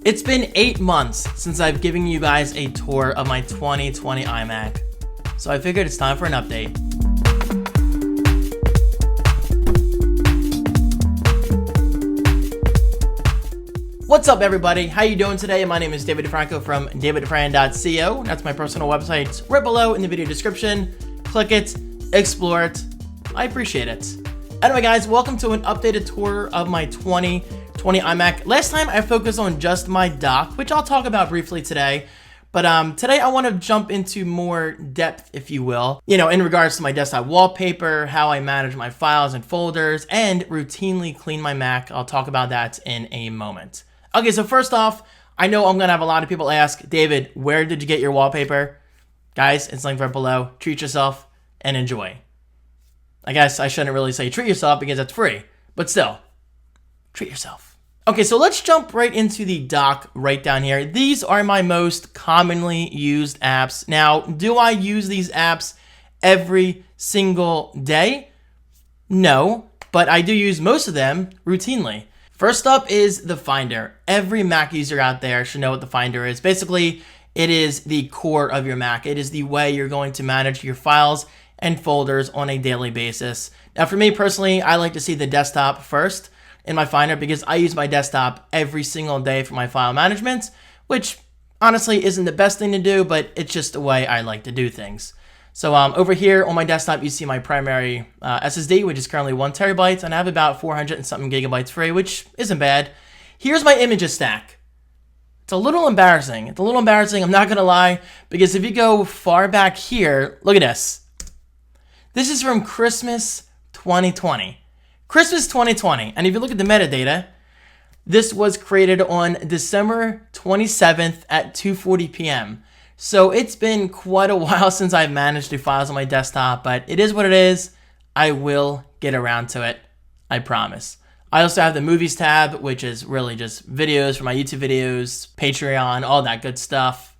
It's been 8 months since I've given you guys a tour of my 2020 iMac, so I figured it's time for an update. What's up everybody, how you doing today? My name is David Franco from daviddefran.co. That's my personal website. It's right below in the video description. Click it, explore it. I appreciate it. Anyway guys, welcome to an updated tour of my 2020 iMac. Last time I focused on just my dock, which I'll talk about briefly today. But today I want to jump into more depth, if you will, in regards to my desktop wallpaper, how I manage my files and folders, and routinely clean my Mac. I'll talk about that in a moment. Okay, so first off, I know I'm going to have a lot of people ask, David, where did you get your wallpaper? Guys, it's linked right below. Treat yourself and enjoy. I guess I shouldn't really say treat yourself because it's free, but still, treat yourself. Okay, so let's jump right into the dock right down here. These are my most commonly used apps. Now, do I use these apps every single day? No, but I do use most of them routinely. First up is the Finder. Every Mac user out there should know what the Finder is. Basically, it is the core of your Mac. It is the way you're going to manage your files and folders on a daily basis. Now, for me personally, I like to see the desktop first in my Finder because I use my desktop every single day for my file management, which honestly isn't the best thing to do, but it's just the way I like to do things. So over here on my desktop, you see my primary SSD, which is currently 1 terabyte, and I have about 400 and something gigabytes free, which isn't bad. Here's my images stack. It's a little embarrassing. I'm not gonna lie, because if you go far back here, look at this. This is from Christmas 2020. Christmas 2020, and if you look at the metadata, this was created on December 27th at 2:40 p.m. So it's been quite a while since I've managed the files on my desktop, but it is what it is. I will get around to it, I promise. I also have the movies tab, which is really just videos for my YouTube videos, Patreon, all that good stuff.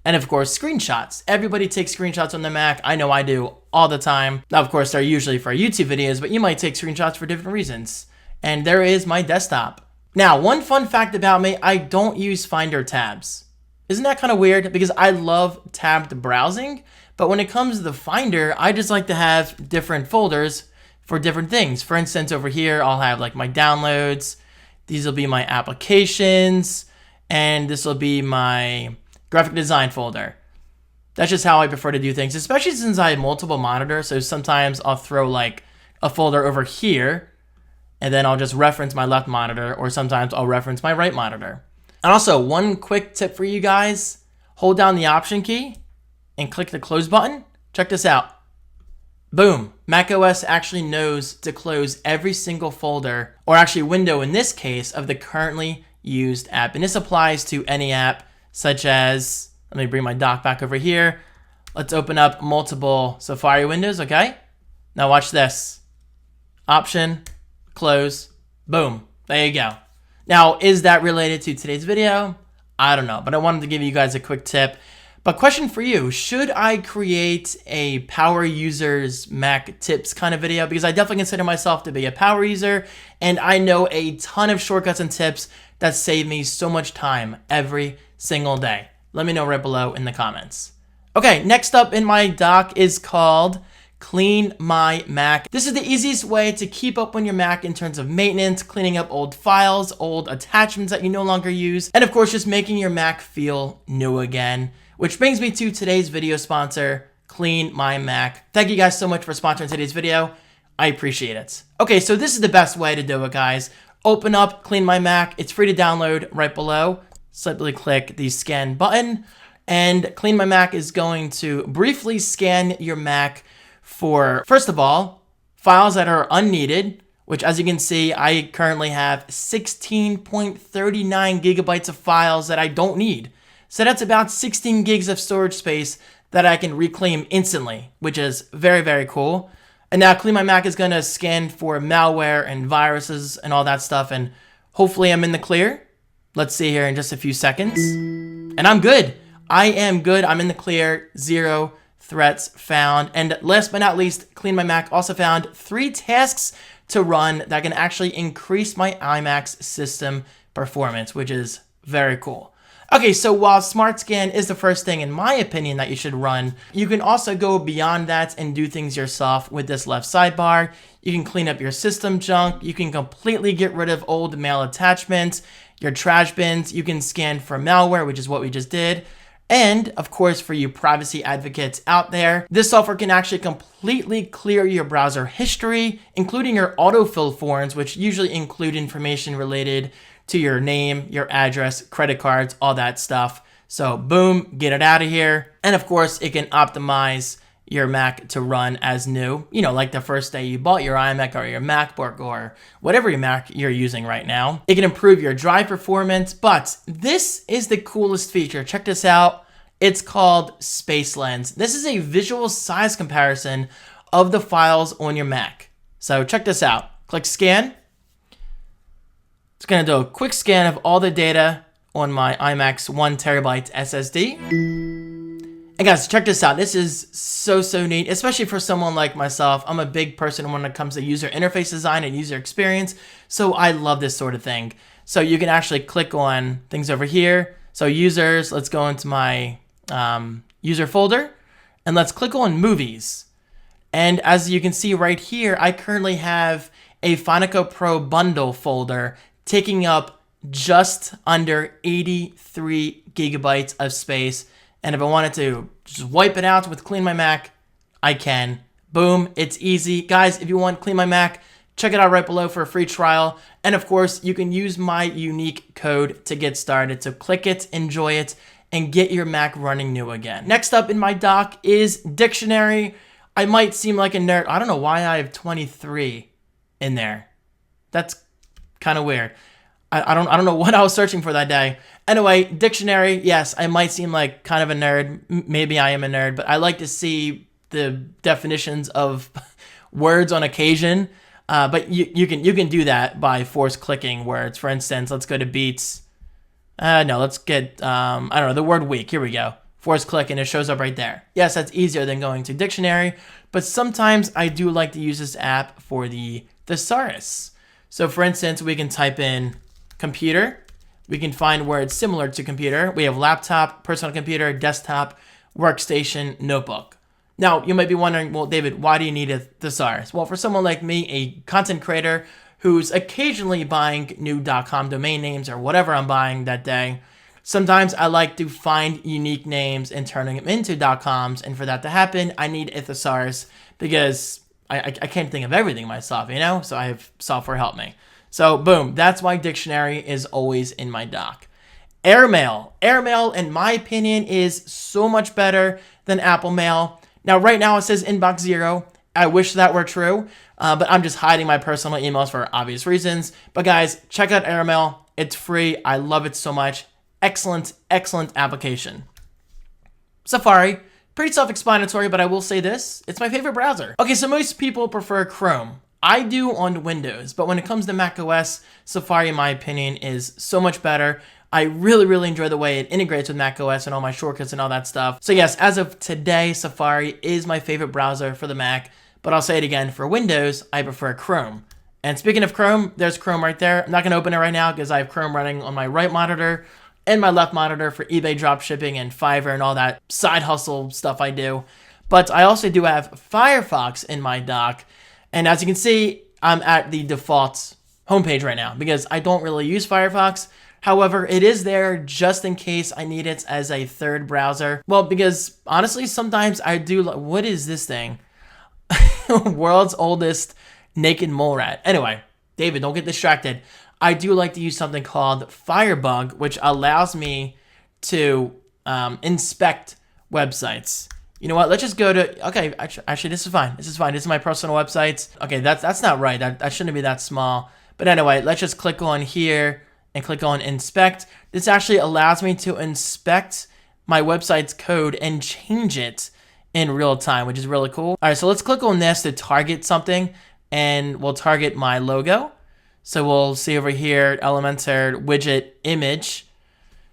And of course, screenshots. Everybody takes screenshots on their Mac. I know I do all the time. Now, of course, they're usually for YouTube videos, but you might take screenshots for different reasons. And there is my desktop. Now, one fun fact about me, I don't use Finder tabs. Isn't that kind of weird? Because I love tabbed browsing, but when it comes to the Finder, I just like to have different folders for different things. For instance, over here, I'll have like my downloads. These will be my applications, and this will be my graphic design folder. That's just how I prefer to do things, especially since I have multiple monitors. So sometimes I'll throw like a folder over here, and then I'll just reference my left monitor, or sometimes I'll reference my right monitor. And also, one quick tip for you guys, hold down the Option key and click the close button. Check this out. Boom, macOS actually knows to close every single folder, or actually window in this case, of the currently used app. And this applies to any app such as, let me bring my dock back over here. Let's open up multiple Safari windows, okay? Now watch this. Option, close, boom, there you go. Now, is that related to today's video? I don't know, but I wanted to give you guys a quick tip. But question for you, should I create a power user's Mac tips kind of video? Because I definitely consider myself to be a power user, and I know a ton of shortcuts and tips that save me so much time every single day. Let me know right below in the comments. Okay, next up in my dock is called Clean My Mac. This is the easiest way to keep up on your Mac in terms of maintenance, cleaning up old files, old attachments that you no longer use, and of course just making your Mac feel new again. Which brings me to today's video sponsor, Clean My Mac. Thank you guys so much for sponsoring today's video. I appreciate it. Okay, so this is the best way to do it, guys. Open up Clean My Mac. It's free to download right below. Simply click the scan button, and Clean My Mac is going to briefly scan your Mac for, first of all, files that are unneeded, which as you can see, I currently have 16.39 gigabytes of files that I don't need. So that's about 16 gigs of storage space that I can reclaim instantly, which is very, very cool. And now Clean My Mac is gonna scan for malware and viruses and all that stuff, and hopefully I'm in the clear. Let's see here in just a few seconds. And I'm good. I am good. I'm in the clear. 0 threats found. And last but not least, Clean My Mac also found 3 tasks to run that can actually increase my iMac's system performance, which is Very cool. Okay, so while Smart Scan is the first thing, in my opinion, that you should run, you can also go beyond that and do things yourself with this left sidebar. You can clean up your system junk. You can completely get rid of old mail attachments, your trash bins. You can scan for malware, which is what we just did. And, of course, for you privacy advocates out there, this software can actually completely clear your browser history, including your autofill forms, which usually include information related to your name, your address, credit cards, all that stuff. So boom, get it out of here. And of course, it can optimize your Mac to run as new, like the first day you bought your iMac or your MacBook or whatever your Mac you're using right now. It can improve your drive performance, but this is the coolest feature. Check this out. It's called Space Lens. This is a visual size comparison of the files on your Mac. So check this out. Click scan. It's going to do a quick scan of all the data on my iMac's 1 terabyte SSD. And guys, check this out. This is so neat, especially for someone like myself. I'm a big person when it comes to user interface design and user experience, so I love this sort of thing. So you can actually click on things over here. So users, let's go into my user folder, and let's click on movies. And as you can see right here, I currently have a Final Cut Pro bundle folder taking up just under 83 gigabytes of space. And if I wanted to just wipe it out with Clean My Mac, I can. Boom, it's easy. Guys, if you want Clean My Mac, check it out right below for a free trial. And of course, you can use my unique code to get started. So click it, enjoy it, and get your Mac running new again. Next up in my dock is Dictionary. I might seem like a nerd. I don't know why I have 23 in there. That's kind of weird. I don't know what I was searching for that day. Anyway, Dictionary, yes, I might seem like kind of a nerd. Maybe I am a nerd, but I like to see the definitions of words on occasion. But you can do that by force clicking words. For instance, let's go to Beats. No, let's get I don't know, the word week. Here we go. Force click and it shows up right there. Yes, that's easier than going to Dictionary, but sometimes I do like to use this app for the thesaurus. So for instance, we can type in computer. We can find words similar to computer. We have laptop, personal computer, desktop, workstation, notebook. Now, you might be wondering, well, David, why do you need a thesaurus? Well, for someone like me, a content creator who's occasionally buying new .com domain names or whatever I'm buying that day, sometimes I like to find unique names and turning them into .coms. And for that to happen, I need a thesaurus because I can't think of everything myself, So I have software help me. So boom, that's why Dictionary is always in my dock. Airmail. Airmail, in my opinion, is so much better than Apple Mail. Now, right now it says inbox 0. I wish that were true, but I'm just hiding my personal emails for obvious reasons. But guys, check out Airmail. It's free. I love it so much. Excellent application. Safari. Pretty self-explanatory, but I will say this. It's my favorite browser. Okay, so most people prefer Chrome. I do on Windows, but when it comes to macOS, Safari, in my opinion, is so much better. I really enjoy the way it integrates with macOS and all my shortcuts and all that stuff. So yes, as of today, Safari is my favorite browser for the Mac, but I'll say it again, for Windows, I prefer Chrome. And speaking of Chrome, there's Chrome right there. I'm not gonna open it right now because I have Chrome running on my right monitor and my left monitor for eBay dropshipping and Fiverr and all that side hustle stuff I do. But I also do have Firefox in my dock. And as you can see, I'm at the default homepage right now because I don't really use Firefox. However, it is there just in case I need it as a third browser. Well, because honestly, sometimes I do. What is this thing? World's oldest naked mole rat. Anyway, David, don't get distracted. I do like to use something called Firebug, which allows me to inspect websites. You know what? Let's just go to, okay, actually, this is fine. This is my personal websites. Okay, that's not right. That shouldn't be that small. But anyway, let's just click on here and click on inspect. This actually allows me to inspect my website's code and change it in real time, which is really cool. All right, so let's click on this to target something, and we'll target my logo. So we'll see over here, Elementor widget image.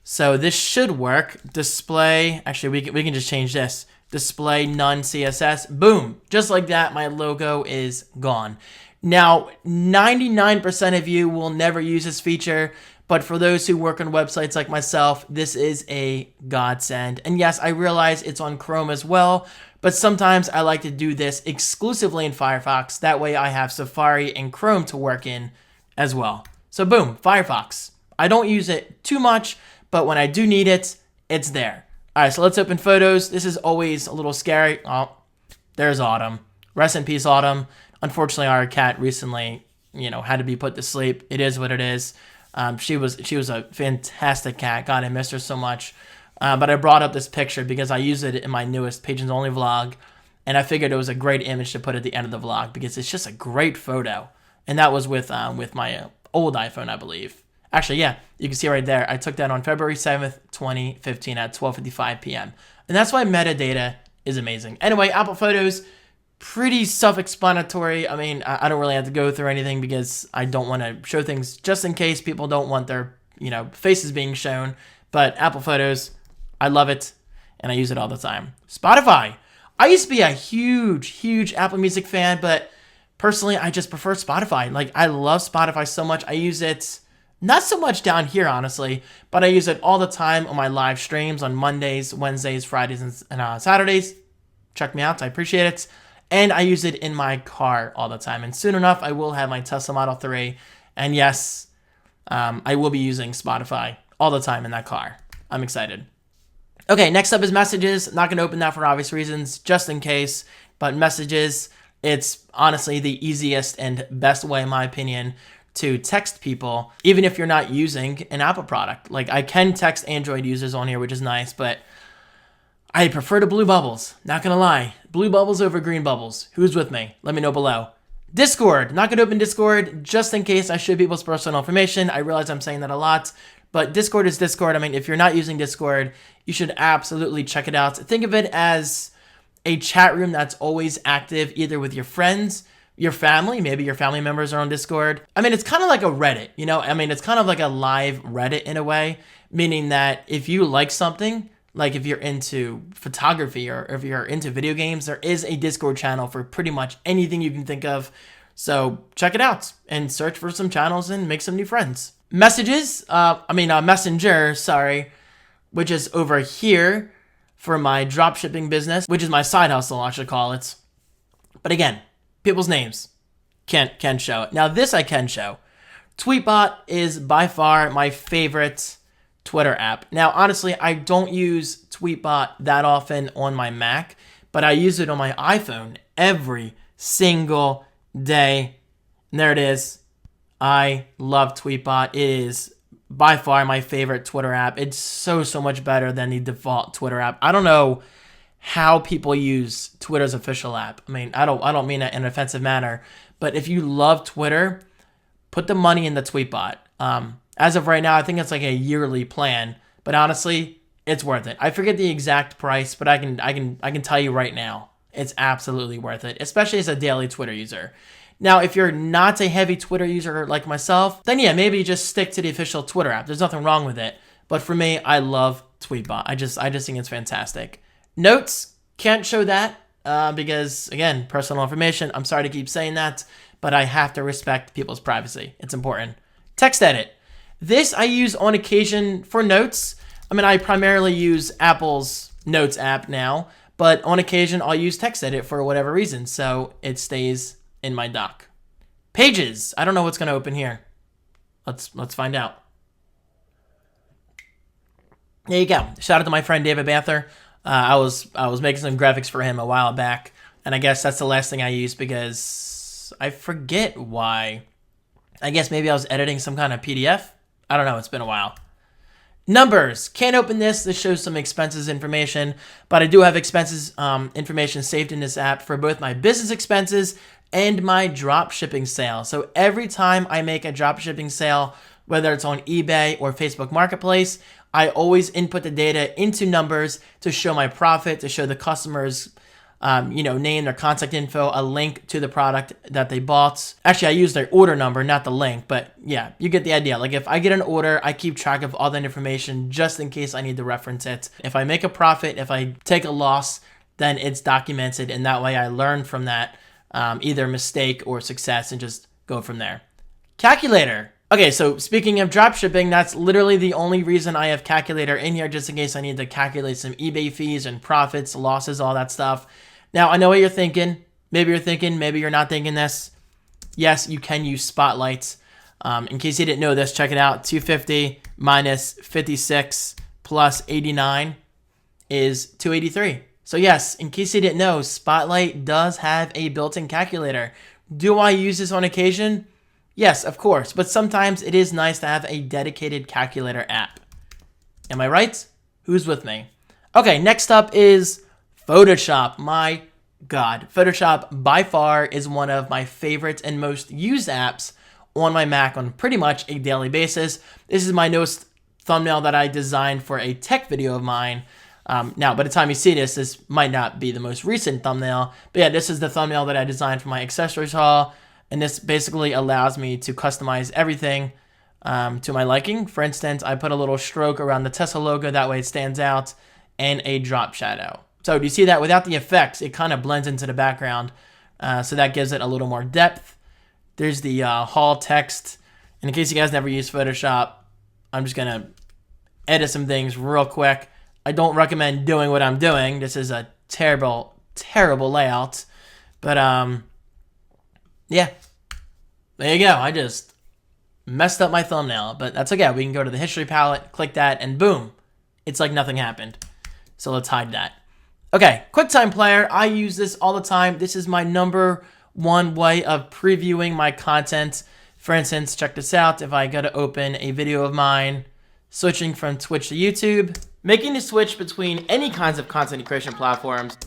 So this should work. Display, actually, we can just change this. Display none CSS. Boom. Just like that, my logo is gone. Now, 99% of you will never use this feature, But for those who work on websites like myself, this is a godsend. And yes, I realize it's on Chrome as well, but sometimes I like to do this exclusively in Firefox. That way I have Safari and Chrome to work in as well. So boom, Firefox. I don't use it too much, but when I do need it, it's there. All right, so let's open photos. This is always a little scary. Oh, there's Autumn. Rest in peace, Autumn. Unfortunately, our cat recently, had to be put to sleep. It is what it is. She was a fantastic cat. God, I missed her so much. But I brought up this picture because I use it in my newest Patrons Only vlog, and I figured it was a great image to put at the end of the vlog because it's just a great photo. And that was with my old iPhone, I believe. Actually, yeah, you can see right there. I took that on February 7th, 2015 at 12:55 p.m. And that's why metadata is amazing. Anyway, Apple Photos, pretty self-explanatory. I mean, I don't really have to go through anything because I don't want to show things just in case people don't want their, faces being shown. But Apple Photos, I love it, and I use it all the time. Spotify. I used to be a huge Apple Music fan, but personally, I just prefer Spotify. Like, I love Spotify so much. I use it not so much down here, honestly, but I use it all the time on my live streams on Mondays, Wednesdays, Fridays, and Saturdays. Check me out. I appreciate it. And I use it in my car all the time. And soon enough, I will have my Tesla Model 3. And yes, I will be using Spotify all the time in that car. I'm excited. Okay, next up is Messages. Not going to open that for obvious reasons, just in case. But Messages, it's honestly the easiest and best way, in my opinion, to text people, even if you're not using an Apple product. Like, I can text Android users on here, which is nice, but I prefer the blue bubbles. Not gonna lie. Blue bubbles over green bubbles. Who's with me? Let me know below. Discord. Not gonna open Discord just in case I show people's personal information. I realize I'm saying that a lot, but Discord is Discord. I mean, if you're not using Discord, you should absolutely check it out. Think of it as a chat room that's always active, either with your friends, your family, maybe your family members are on Discord. I mean, it's kind of like a Reddit, it's kind of like a live Reddit in a way, meaning that if you like something, like if you're into photography or if you're into video games, there is a Discord channel for pretty much anything you can think of. So check it out and search for some channels and make some new friends. Messenger, which is over here for my dropshipping business, which is my side hustle, I should call it. But again, people's names can't show it. Now this I can show. Tweetbot is by far my favorite Twitter app. Now, honestly, I don't use Tweetbot that often on my Mac, but I use it on my iPhone every single day. And there it is. I love Tweetbot. It is by far my favorite Twitter app. It's so much better than the default Twitter app. I don't know how people use Twitter's official app. I mean, I don't mean that in an offensive manner, but if you love Twitter, put the money in the Tweetbot. As of right now, I think it's like a yearly plan, but honestly, it's worth it. I forget the exact price, but I can tell you right now, it's absolutely worth it, especially as a daily Twitter user. Now, if you're not a heavy Twitter user like myself, then yeah, maybe just stick to the official Twitter app. There's nothing wrong with it. But for me, I love Tweetbot. I just think it's fantastic. Notes, can't show that because, again, personal information. I'm sorry to keep saying that, but I have to respect people's privacy. It's important. Text edit. This I use on occasion for notes. I mean, I primarily use Apple's Notes app now, but on occasion I'll use text edit for whatever reason, so it stays in my dock. Pages. I don't know what's going to open here. Let's find out. There you go. Shout out to my friend David Bather. I was making some graphics for him a while back, and I guess that's the last thing I used because I forget why. I guess maybe I was editing some kind of PDF. I don't know. It's been a while. Numbers. Can't open this. This shows some expenses information, but I do have expenses information saved in this app for both my business expenses and my drop shipping sale. So every time I make a drop shipping sale, whether it's on eBay or Facebook Marketplace, I always input the data into Numbers to show my profit, to show the customer's name, their contact info, a link to the product that they bought. Actually, I use their order number, not the link, but yeah, you get the idea. Like if I get an order, I keep track of all that information just in case I need to reference it. If I make a profit, if I take a loss, then it's documented, and that way I learn from that either mistake or success and just go from there. Calculator. Okay, so speaking of drop shipping, that's literally the only reason I have calculator in here, just in case I need to calculate some eBay fees and profits, losses, all that stuff. Now, I know what you're thinking. Maybe you're not thinking this. Yes, you can use spotlights. In case you didn't know this, check it out. 250 minus 56 plus 89 is 283. So yes, in case you didn't know, Spotlight does have a built-in calculator. Do I use this on occasion? Yes, of course, but sometimes it is nice to have a dedicated calculator app. Am I right? Who's with me? Okay, next up is Photoshop. My God, Photoshop by far is one of my favorite and most used apps on my Mac on pretty much a daily basis. This is my newest thumbnail that I designed for a tech video of mine. Now, by the time you see this might not be the most recent thumbnail, but yeah, this is the thumbnail that I designed for my accessories haul, and this basically allows me to customize everything to my liking. For instance, I put a little stroke around the Tesla logo, that way it stands out, and a drop shadow. So do you see that? Without the effects, it kind of blends into the background, so that gives it a little more depth. There's the haul text, and in case you guys never use Photoshop, I'm just going to edit some things real quick. I don't recommend doing what I'm doing. This is a terrible, terrible layout. But, yeah. There you go. I just messed up my thumbnail. But that's okay. We can go to the history palette, click that, and boom. It's like nothing happened. So let's hide that. Okay, QuickTime Player. I use this all the time. This is my #1 way of previewing my content. For instance, check this out. If I go to open a video of mine, switching from Twitch to YouTube, making the switch between any kinds of content creation platforms,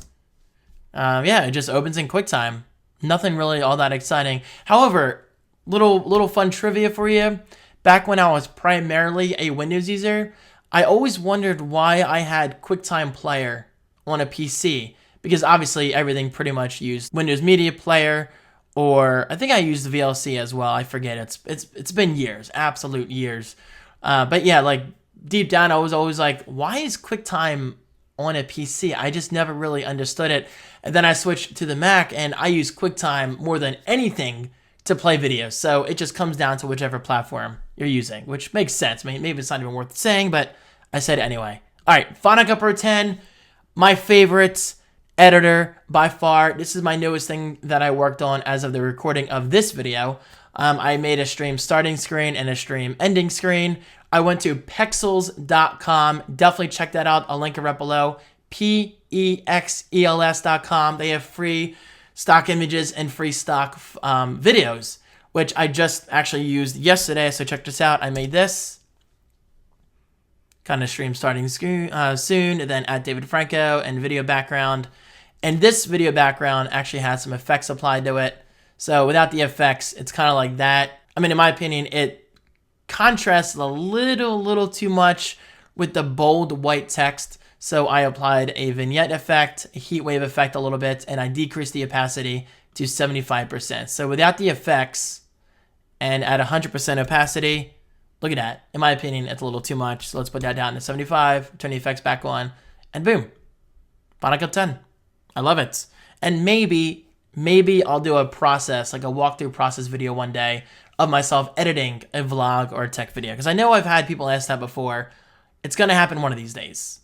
yeah, it just opens in QuickTime. Nothing really all that exciting. However, little fun trivia for you. Back when I was primarily a Windows user, I always wondered why I had QuickTime Player on a PC, because obviously everything pretty much used Windows Media Player, or I think I used the VLC as well. I forget. It's been years, absolute years. But yeah, like deep down, I was always like, why is QuickTime on a PC? I just never really understood it. And then I switched to the Mac, and I use QuickTime more than anything to play videos. So it just comes down to whichever platform you're using, which makes sense. I mean, maybe it's not even worth saying, but I said it anyway. All right, Final Cut Pro 10, my favorite editor by far. This is my newest thing that I worked on as of the recording of this video. I made a stream starting screen and a stream ending screen. I went to pexels.com. Definitely check that out. I'll link it right below. PEXELS.com. They have free stock images and free stock videos, which I just actually used yesterday. So check this out. I made this kind of stream starting soon, and then add David Franco and video background. And this video background actually has some effects applied to it. So without the effects, it's kind of like that. I mean, in my opinion, it contrasts a little too much with the bold white text. So I applied a vignette effect, a heat wave effect a little bit, and I decreased the opacity to 75%. So without the effects and at 100% opacity, look at that. In my opinion, it's a little too much. So let's put that down to 75, turn the effects back on, and boom. Final Cut 10. I love it. And maybe I'll do a process, like a walkthrough process video one day of myself editing a vlog or a tech video. Because I know I've had people ask that before. It's going to happen one of these days.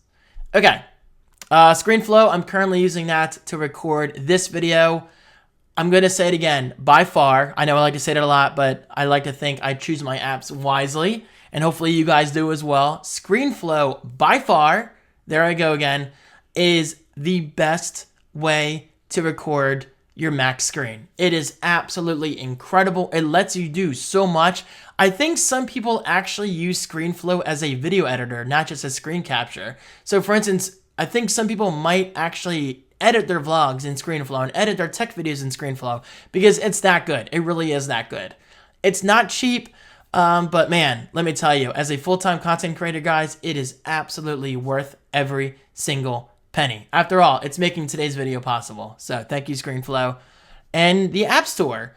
Okay. ScreenFlow, I'm currently using that to record this video. I'm going to say it again. By far, I know I like to say it a lot, but I like to think I choose my apps wisely. And hopefully you guys do as well. ScreenFlow, by far, there I go again, is the best way to record your Mac screen. It is absolutely incredible. It lets you do so much. I think some people actually use ScreenFlow as a video editor, not just a screen capture. So for instance, I think some people might actually edit their vlogs in ScreenFlow and edit their tech videos in ScreenFlow because it's that good. It really is that good. It's not cheap, but man, let me tell you, as a full-time content creator, guys, it is absolutely worth every single penny. After all, it's making today's video possible. So thank you, ScreenFlow. And the App Store.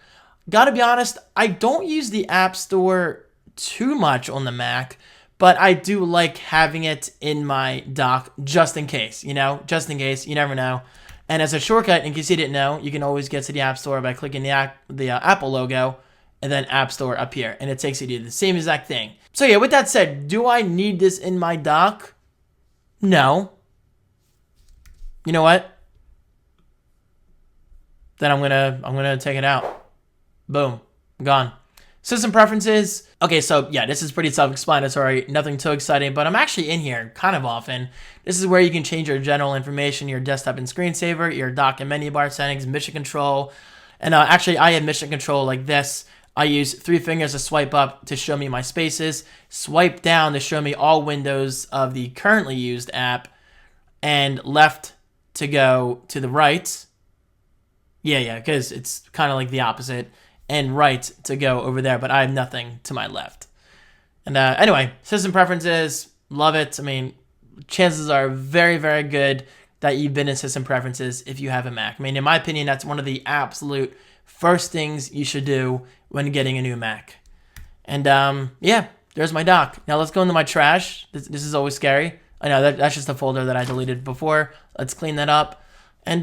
Gotta be honest, I don't use the App Store too much on the Mac, but I do like having it in my dock just in case, just in case, you never know. And as a shortcut, in case you didn't know, you can always get to the App Store by clicking the Apple logo and then App Store up here, and it takes you to the same exact thing. So yeah, with that said, do I need this in my dock? No. You know what? Then I'm gonna take it out. Boom, gone. System preferences. Okay, so yeah, this is pretty self-explanatory. Nothing too exciting, but I'm actually in here kind of often. This is where you can change your general information, your desktop and screensaver, your dock and menu bar settings, mission control. And actually, I have mission control like this. I use 3 fingers to swipe up to show me my spaces, swipe down to show me all windows of the currently used app, and left to go to the right. Yeah, because it's kind of like the opposite. And right to go over there, but I have nothing to my left. And anyway, system preferences, love it. I mean, chances are very, very good that you've been in system preferences if you have a Mac. I mean, in my opinion, that's one of the absolute first things you should do when getting a new Mac. And yeah, there's my dock. Now let's go into my trash. This is always scary. I know that's just a folder that I deleted before. Let's clean that up. And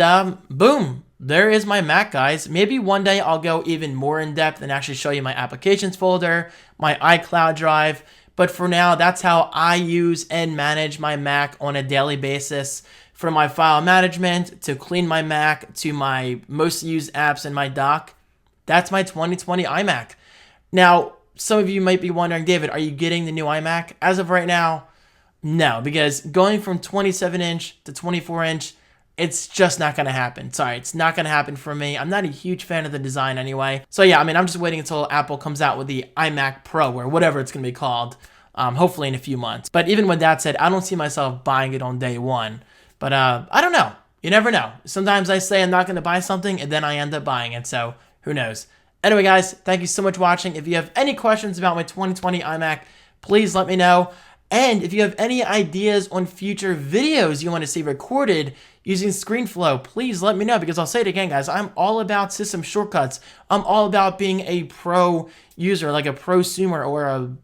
boom, there is my Mac, guys. Maybe one day I'll go even more in depth and actually show you my applications folder, my iCloud drive. But for now, that's how I use and manage my Mac on a daily basis. From my file management to clean my Mac to my most used apps in my dock. That's my 2020 iMac. Now, some of you might be wondering, David, are you getting the new iMac? As of right now, no, because going from 27-inch to 24-inch, it's just not going to happen. Sorry, it's not going to happen for me. I'm not a huge fan of the design anyway. So yeah, I mean, I'm just waiting until Apple comes out with the iMac Pro or whatever it's going to be called, hopefully in a few months. But even with that said, I don't see myself buying it on day one. But I don't know. You never know. Sometimes I say I'm not going to buy something and then I end up buying it. So who knows? Anyway, guys, thank you so much for watching. If you have any questions about my 2020 iMac, please let me know. And if you have any ideas on future videos you want to see recorded using ScreenFlow, please let me know, because I'll say it again, guys, I'm all about system shortcuts. I'm all about being a pro user, like a prosumer or a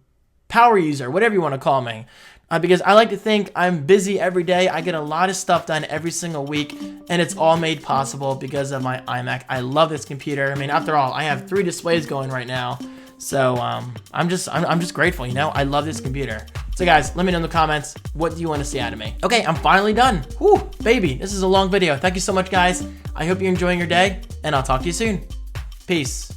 power user, whatever you want to call me. Because I like to think I'm busy every day. I get a lot of stuff done every single week, and it's all made possible because of my iMac. I love this computer. I mean, after all, I have 3 displays going right now. So I'm just grateful, you know? I love this computer. So guys, let me know in the comments, what do you want to see out of me? Okay, I'm finally done. Whew, baby, this is a long video. Thank you so much, guys. I hope you're enjoying your day, and I'll talk to you soon. Peace.